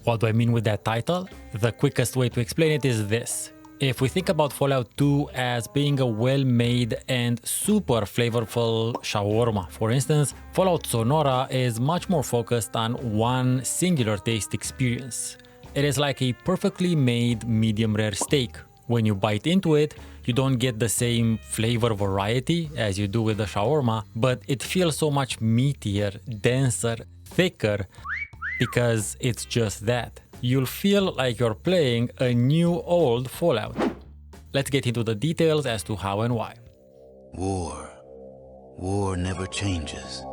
What do I mean with that title? The quickest way to explain it is this. If we think about Fallout 2 as being a well-made and super flavorful shawarma, for instance, Fallout Sonora is much more focused on one singular taste experience. It is like a perfectly made medium rare steak. When you bite into it, you don't get the same flavor variety as you do with the shawarma, but it feels so much meatier, denser, thicker, because it's just that. You'll feel like you're playing a new old Fallout. Let's get into the details as to how and why. War never changes.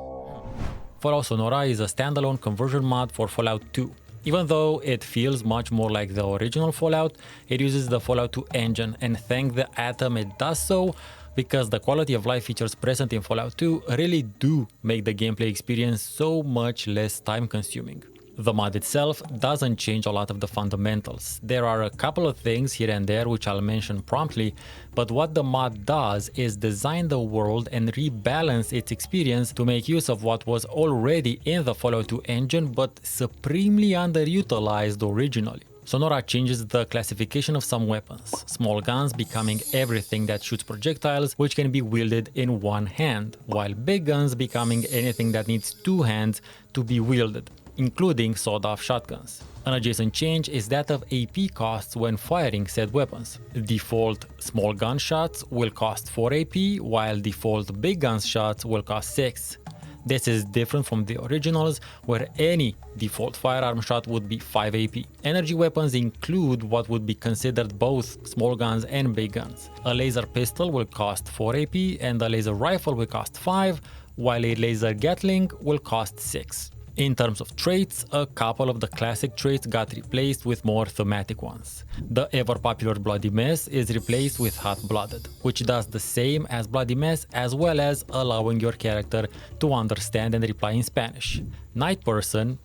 Fallout Sonora is a standalone conversion mod for Fallout 2. Even though it feels much more like the original Fallout, it uses the Fallout 2 engine, and thank the atom it does so, because the quality of life features present in Fallout 2 really do make the gameplay experience so much less time consuming. The mod itself doesn't change a lot of the fundamentals. There are a couple of things here and there which I'll mention promptly, but what the mod does is design the world and rebalance its experience to make use of what was already in the Fallout 2 engine but supremely underutilized originally. Sonora changes the classification of some weapons, small guns becoming everything that shoots projectiles which can be wielded in one hand, while big guns becoming anything that needs two hands to be wielded, including sawed-off shotguns. An adjacent change is that of AP costs when firing said weapons. Default small gun shots will cost 4 AP, while default big gun shots will cost 6. This is different from the originals, where any default firearm shot would be 5 AP. Energy weapons include what would be considered both small guns and big guns. A laser pistol will cost 4 AP and a laser rifle will cost 5, while a laser Gatling will cost 6. In terms of traits, a couple of the classic traits got replaced with more thematic ones. The ever-popular Bloody Mess is replaced with Hot-Blooded, which does the same as Bloody Mess as well as allowing your character to understand and reply in Spanish. Night Person,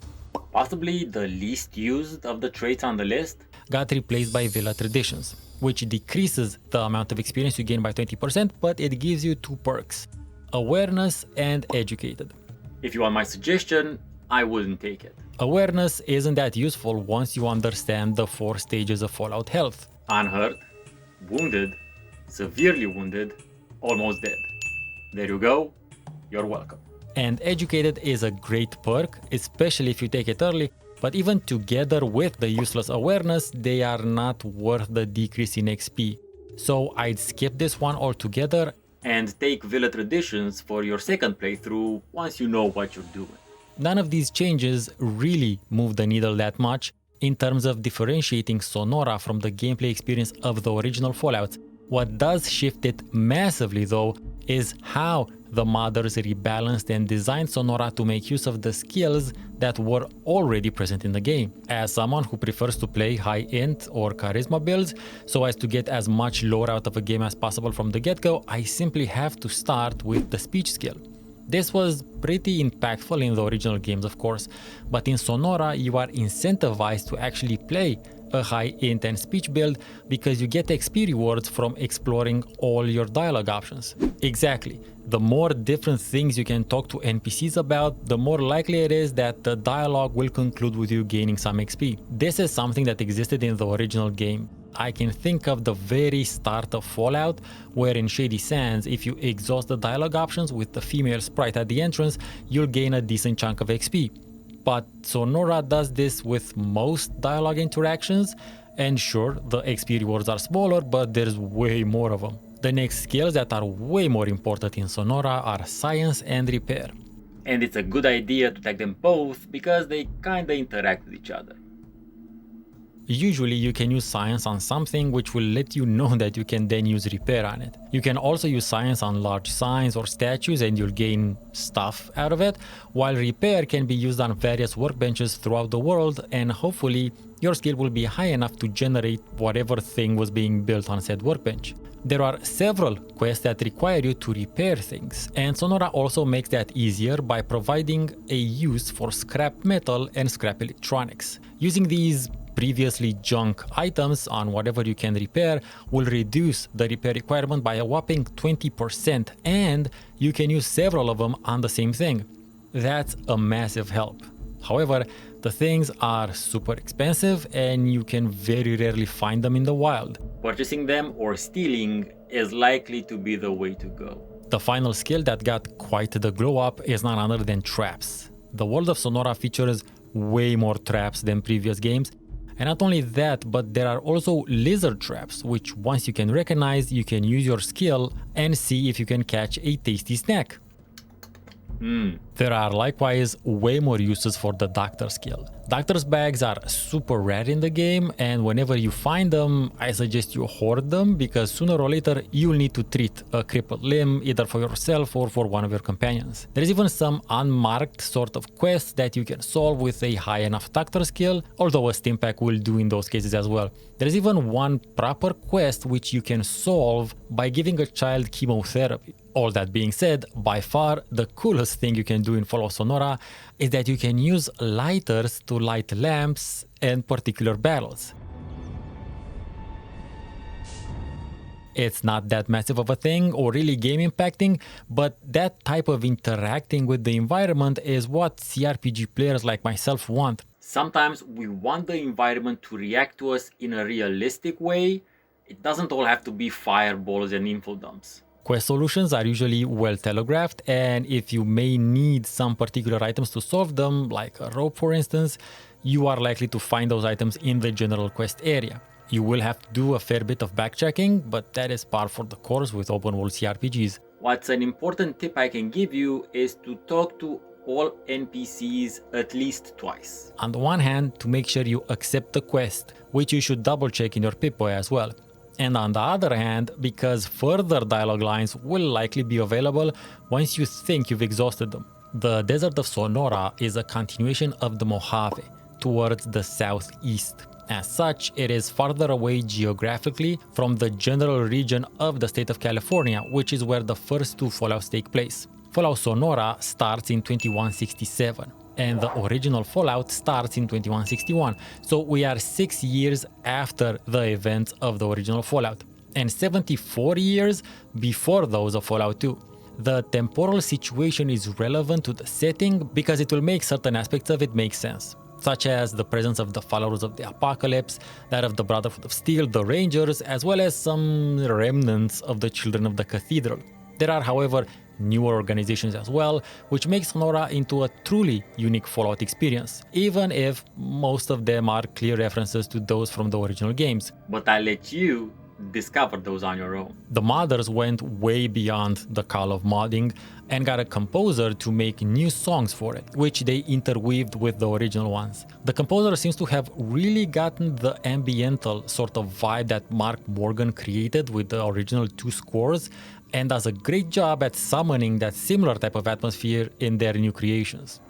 possibly the least used of the traits on the list, got replaced by Villa Traditions, which decreases the amount of experience you gain by 20%, but it gives you 2 perks, Awareness and Educated. If you want my suggestion, I wouldn't take it. Awareness isn't that useful once you understand the 4 stages of Fallout health. Unhurt, wounded, severely wounded, almost dead. There you go, you're welcome. And Educated is a great perk, especially if you take it early, but even together with the useless awareness, they are not worth the decrease in XP. So I'd skip this one altogether and take Villa Traditions for your second playthrough once you know what you're doing. None of these changes really move the needle that much in terms of differentiating Sonora from the gameplay experience of the original Fallout. What does shift it massively though is how the modders rebalanced and designed Sonora to make use of the skills that were already present in the game. As someone who prefers to play high int or charisma builds so as to get as much lore out of a game as possible from the get-go, I simply have to start with the speech skill. This was pretty impactful in the original games, of course, but in Sonora you are incentivized to actually play a high int and speech build because you get XP rewards from exploring all your dialogue options. Exactly. The more different things you can talk to NPCs about, the more likely it is that the dialogue will conclude with you gaining some XP. This is something that existed in the original game. I can think of the very start of Fallout, where in Shady Sands, if you exhaust the dialogue options with the female sprite at the entrance, you'll gain a decent chunk of XP. But Sonora does this with most dialogue interactions, and sure, the XP rewards are smaller, but there's way more of them. The next skills that are way more important in Sonora are Science and Repair. And it's a good idea to tag them both because they kinda interact with each other. Usually you can use Science on something which will let you know that you can then use Repair on it. You can also use Science on large signs or statues and you'll gain stuff out of it, while Repair can be used on various workbenches throughout the world, and hopefully your skill will be high enough to generate whatever thing was being built on said workbench. There are several quests that require you to repair things, and Sonora also makes that easier by providing a use for scrap metal and scrap electronics. Using these previously junk items on whatever you can repair will reduce the repair requirement by a whopping 20%, and you can use several of them on the same thing. That's a massive help. However, the things are super expensive and you can very rarely find them in the wild. Purchasing them or stealing is likely to be the way to go. The final skill that got quite the glow up is none other than traps. The world of Sonora features way more traps than previous games, and not only that, but there are also lizard traps, which once you can recognize, you can use your skill and see if you can catch a tasty snack. There are likewise way more uses for the doctor skill. Doctor's bags are super rare in the game, and whenever you find them, I suggest you hoard them because sooner or later you'll need to treat a crippled limb either for yourself or for one of your companions. There's even some unmarked sort of quests that you can solve with a high enough doctor skill, although a stim pack will do in those cases as well. There's even one proper quest which you can solve by giving a child chemotherapy. All that being said, by far the coolest thing you can do in Fallout Sonora is that you can use lighters to light lamps and particular battles. It's not that massive of a thing or really game impacting, but that type of interacting with the environment is what CRPG players like myself want. Sometimes we want the environment to react to us in a realistic way. It doesn't all have to be fireballs and info dumps. Quest solutions are usually well telegraphed, and if you may need some particular items to solve them, like a rope for instance, you are likely to find those items in the general quest area. You will have to do a fair bit of backtracking, but that is par for the course with open world CRPGs. What's an important tip I can give you is to talk to all NPCs at least twice. On the one hand, to make sure you accept the quest, which you should double check in your Pip-Boy as well. And on the other hand, because further dialogue lines will likely be available once you think you've exhausted them. The Desert of Sonora is a continuation of the Mojave towards the southeast. As such, it is farther away geographically from the general region of the state of California, which is where the first two Fallouts take place. Fallout Sonora starts in 2167. And the original Fallout starts in 2161, so we are 6 years after the events of the original Fallout, and 74 years before those of Fallout 2. The temporal situation is relevant to the setting because it will make certain aspects of it make sense, such as the presence of the followers of the Apocalypse, that of the Brotherhood of Steel, the Rangers, as well as some remnants of the Children of the Cathedral. There are, however, newer organizations as well, which makes Sonora into a truly unique Fallout experience, even if most of them are clear references to those from the original games. But I'll let you discover those on your own. The modders went way beyond the call of modding and got a composer to make new songs for it, which they interweaved with the original ones. The composer seems to have really gotten the ambiental sort of vibe that Mark Morgan created with the original 2 scores, and does a great job at summoning that similar type of atmosphere in their new creations.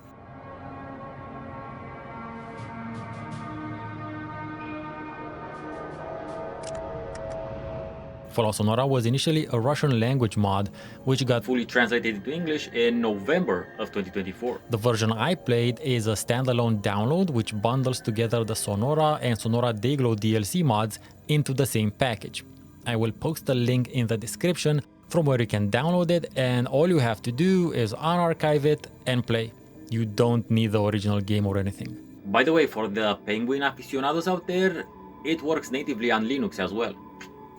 Fallout Sonora was initially a Russian language mod, which got fully translated into English in November of 2024. The version I played is a standalone download which bundles together the Sonora and Sonora Dayglow DLC mods into the same package. I will post a link in the description from where you can download it, and all you have to do is unarchive it and play. You don't need the original game or anything. By the way, for the Penguin aficionados out there, it works natively on Linux as well.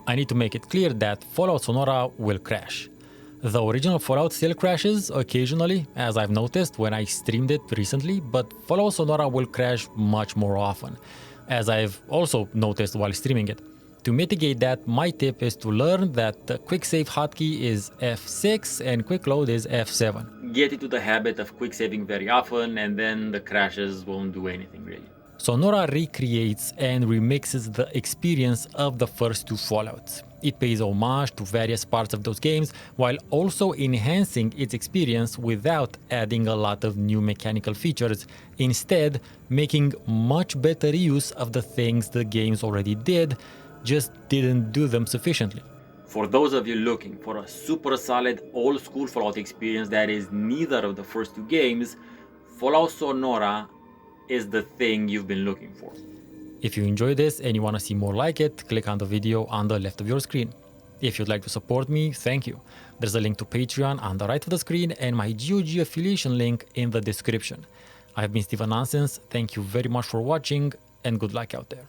I need to make it clear that Fallout Sonora will crash. The original Fallout still crashes occasionally, as I've noticed when I streamed it recently, but Fallout Sonora will crash much more often, as I've also noticed while streaming it. To mitigate that, my tip is to learn that the quick save hotkey is F6 and quick load is F7. Get into the habit of quick saving very often, and then the crashes won't do anything really. Sonora recreates and remixes the experience of the first 2 Fallouts. It pays homage to various parts of those games while also enhancing its experience without adding a lot of new mechanical features, instead making much better use of the things the games already did, just didn't do them sufficiently. For those of you looking for a super solid old school Fallout experience that is neither of the first 2 games, Fallout Sonora is the thing you've been looking for. If you enjoyed this and you want to see more like it, click on the video on the left of your screen. If you'd like to support me, thank you. There's a link to Patreon on the right of the screen and my GOG affiliation link in the description. I've been Steven Nonsense, thank you very much for watching, and good luck out there.